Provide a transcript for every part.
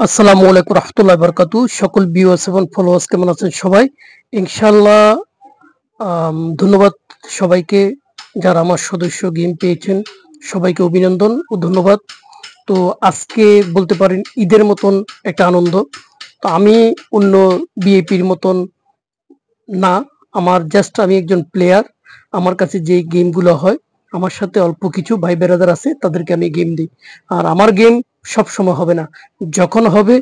আসসালামু আলাইকুম রহমতুল্লাহ বরকাতু। সকল ভিউয়ার্স এবং ফলোয়ার্স কেমন আছেন সবাই? ইনশাআল্লাহ ধন্যবাদ সবাইকে যারা আমার সদস্য গেম পেয়েছেন, সবাইকে অভিনন্দন ও ধন্যবাদ। তো আজকে বলতে পারেন ঈদের মতন একটা আনন্দ। তো আমি অন্য বিএপির মতন না, আমার জাস্ট আমি একজন প্লেয়ার। আমার কাছে যে গেমগুলো হয়, আমার সাথে অল্প কিছু ভাই বেরাদার আছে, তাদেরকে আমি গেম দিই। আর আমার গেম সব সময় হবে না, যখন হবে,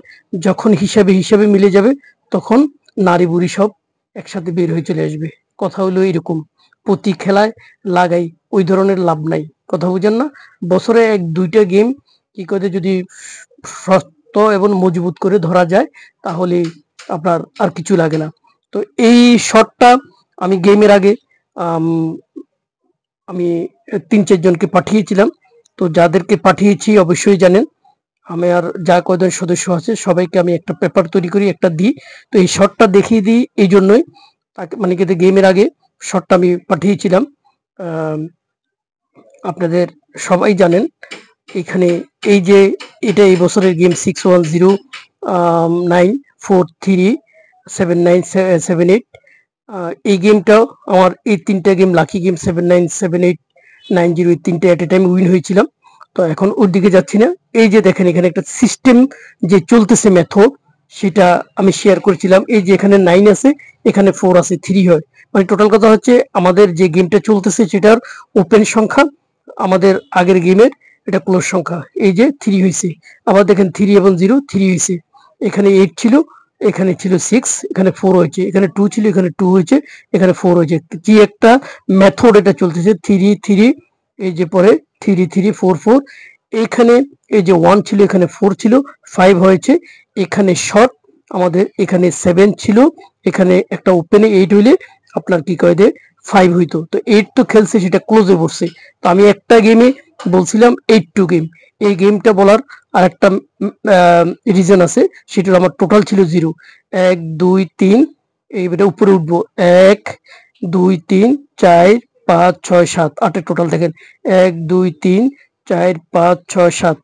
যখন হিসাবে হিসাবে মিলে যাবে, তখন নারী বুড়ি সব একসাথে বের হয়ে চলে আসবে। কথা হলো এরকম, প্রতি খেলায় লাগাই ওই ধরনের লাভ নাই। কথা বুঝেন না? বছরে এক দুইটা গেম কি করে যদি শক্ত এবং মজবুত করে ধরা যায়, তাহলে আপনার আর কিছু লাগে না। তো এই শটটা আমি গেমের আগে আম, আমি ৩-৪ জনকে পাঠিয়েছিলাম। তো যাদেরকে পাঠিয়েছি অবশ্যই জানেন, আমি আর যা কয়জন সদস্য আছে সবাইকে আমি একটা পেপার তৈরি করি, একটা দিই। তো এই শটটা দেখিয়ে দিই এই জন্যই, তাকে মানে কি গেমের আগে শটটা আমি পাঠিয়েছিলাম। আম, আপনাদের সবাই জানেন এখানে এই যে এটা এই বছরের গেম 6109437978। এই গেমটাও আমার এই তিনটা গেম লাকি গেম 797890 এই তিনটে এট এ টাইম উইন হয়েছিলাম। তো এখন ওর দিকে যাচ্ছি না। এই যে দেখেন এখানে একটা সিস্টেম যে চলতেছে মেথড, সেটা আমি শেয়ার করেছিলাম। এই যে এখানে 9 আছে, এখানে 4 আছে, 3 হয়, মানে টোটাল কথা হচ্ছে আমাদের যে গেমটা চলতেছে সেটার ওপেন সংখ্যা আমাদের আগের গেমের এটা ক্লোজ সংখ্যা। এই যে 3 হয়েছে, আবার দেখেন 3 এবং 0 3 হয়েছে। এখানে 8 ছিল, এখানে ছিল 6, এখানে 4 হয়েছে, এখানে 2 ছিল, এখানে 2 হয়েছে, এখানে 4 হয়েছে। কি একটা মেথড এটা চলতেছে, 3 3, এই যে পরে 3 3 4 4। এখানে এই যে 1 ছিল, এখানে 4 ছিল, 5 হয়েছে। এখানে শর্ট আমাদের এখানে 7 ছিল, এখানে একটা ওপেনে 8 হইলে আপনার কি কয় দে 5 হইতো। তো 8 তো খেলছে, সেটা ক্লোজে পড়ছে। তো আমি একটা গেমে বলছিলাম 8-2 গেম। এই গেমটা বলার আর একটা রিজন আছে, সেটা আমার টোটাল ছিল 0 1 2 3। এইবারে উপরে উঠবো 1 2 3 4 5 6 7 8 টোটাল। দেখেন 1 2 3 4 5 6 7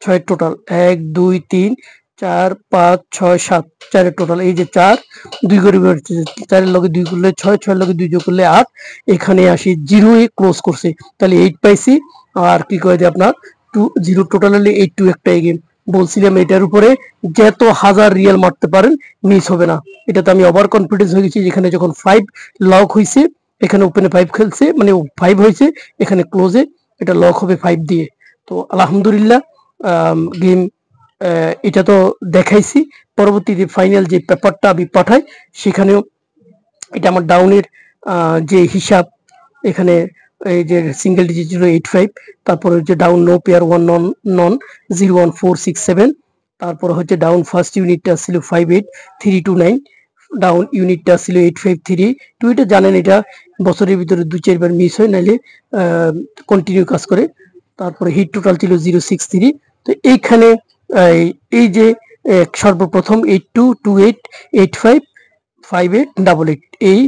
6 টোটাল, 1 2 3 4 5 6 7 4 টোটাল। এই যে 4 2 করে 4 এর লগে 2 করলে 6, 6 এর লগে 2 যোগ করলে 8। এখানে আসি 0 এ ক্লোজ করছে, তাহলে 8 পাইছি। আর কি কয় যে আপনার 2 0 টোটাল হলে 8-2 একটা গেম। বলছিলাম এটার উপরে যত হাজার রিয়াল মারতে পারেন মিস হবে না। এটাতে আমি ওভার কনফিডেন্স হয়ে গেছি। যেখানে যখন 5 লক হয়েছে, এখানে ওপেনে 5 খেলছে, মানে 5 হয়েছে, এখানে ক্লোজে এটা লক হবে 5 দিয়ে। তো আলহামদুলিল্লাহ গেম এটা তো দেখাইছি। পরবর্তীতে ফাইনাল যে পেপারটা আমি পাঠাই, সেখানেও এটা আমার ডাউনের যে হিসাব, এখানে এই যে সিঙ্গেল ডিজিট ছিল 85, তারপরে হচ্ছে ডাউন নো পেয়ার 1 নন নন 01467, তারপর হচ্ছে ডাউন ফার্স্ট ইউনিটটা ছিল 58329, ডাউন ইউনিটটা ছিল 8532। এটা জানেন, এটা বছরের ভিতরে 2-4 বার মিস হয়, নাইলে কন্টিনিউ কাজ করে। তারপরে হিট টোটাল ছিল 063। তো এইখানে এই যে সর্বপ্রথম 8228855888, এই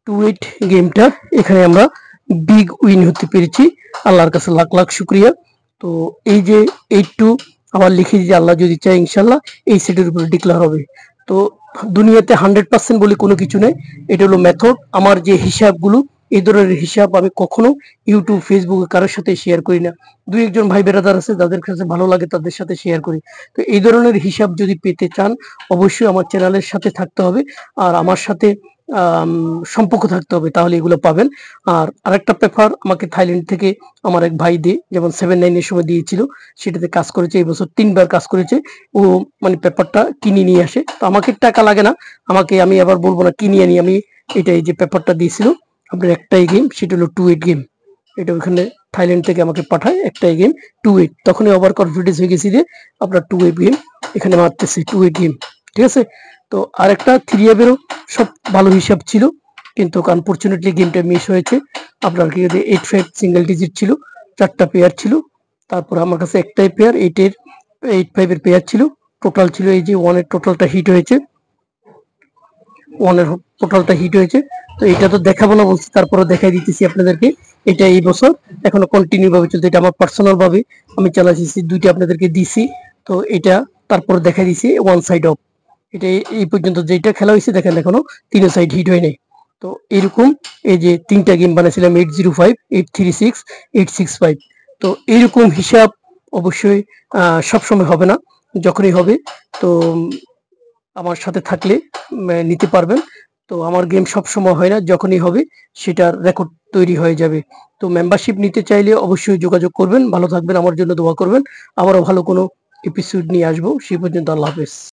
28 গেমটা এখানে আমরা বিগ উইন হতে পেরেছি। আল্লাহর কাছে লাখ লাখ শুক্রিয়া। তো এই যে 82 আবার লিখে দিয়েছি, আল্লাহ যদি চায় ইনশাল্লাহ এই সেটের উপরে ডিক্লেয়ার হবে। তো দুনিয়াতে 100% বলে কোনো কিছু নেই, এটা হলো মেথড। আমার যে হিসাবগুলো, এই ধরনের হিসাব আমি কখনো ইউটিউব ফেসবুকে কারোর সাথে শেয়ার করি না। দুই একজন ভাই বেরাদার আছে যাদের কাছে ভালো লাগে, তাদের সাথে শেয়ার করি। তো এই ধরনের হিসাব যদি পেতে চান, অবশ্যই আমার চ্যানেলের সাথে থাকতে হবে, আর আমার সাথে সম্পর্ক থাকতে হবে, তাহলে এগুলো পাবেন। আর আরেকটা পেপার আমাকে থাইল্যান্ড থেকে আমার এক ভাই দিয়ে, যেমন 7-9 এর সময় দিয়েছিল, সেটাতে কাজ করেছে। এই বছর 3 বার কাজ করেছে ও, মানে পেপারটা কিনে নিয়ে আসে। তো আমাকে টাকা লাগে না, আমাকে, আমি আবার বলবো না কিনে আনি, আমি এটা এই যে পেপারটা দিয়েছিল আপনার একটাই গেম, সেটা হলো 28 গেম। এটা ওখানে থাইল্যান্ড থেকে আমাকে পাঠায় একটাই গেম 28। তখনই ওভার কনফিডেন্স হয়ে গেছি যে আপনার 28 গেম এখানে মারতেছে, 28 গেম। ঠিক আছে। তো আরেকটা 3 এরও সব ভালো হিসাব ছিল, কিন্তু আনফরচুনেটলি গেমটা মিস হয়েছে। আপনার কি 85 সিঙ্গেল ডিজিট ছিল, 4টা পেয়ার ছিল। তারপর আমার কাছে একটাই পেয়ার 85 এর পেয়ার ছিল। টোটাল ছিল এই যে 1 এর টোটালটা হিট হয়েছে, 1 এর টোটালটা হিট হয়েছে। তো এটা তো দেখাবো না বলছি, তারপরে দেখাই দিতেছি আপনাদেরকে। এটা এই বছর এখনো কন্টিনিউ ভাবে চলছে, এটা আমার পার্সোনাল ভাবে আমি চালাচ্ছি, দুইটা আপনাদেরকে দিছি। তো এটা তারপর দেখা দিয়েছি ওয়ান সাইড অফ। এটা এই পর্যন্ত যেটা খেলা হয়েছে দেখেন এখনো তিনো সাইড হিট হয় নাই। তো এরকম এই যে 3টা গেম বানাইছিলাম 805, 836, 865। তো এরকম হিসাব অবশ্যই সবসময় হবে না, যখনই হবে তো আমার সাথে থাকলে নিতে পারবেন। তো আমার গেম সবসময় হয় না, যখনই হবে সেটার রেকর্ড তৈরি হয়ে যাবে। তো মেম্বারশিপ নিতে চাইলে অবশ্যই যোগাযোগ করবেন। ভালো থাকবেন, আমার জন্য দোয়া করবেন। আবারও ভালো কোনো এপিসোড নিয়ে আসবো। সেই পর্যন্ত আল্লাহ হাফেজ।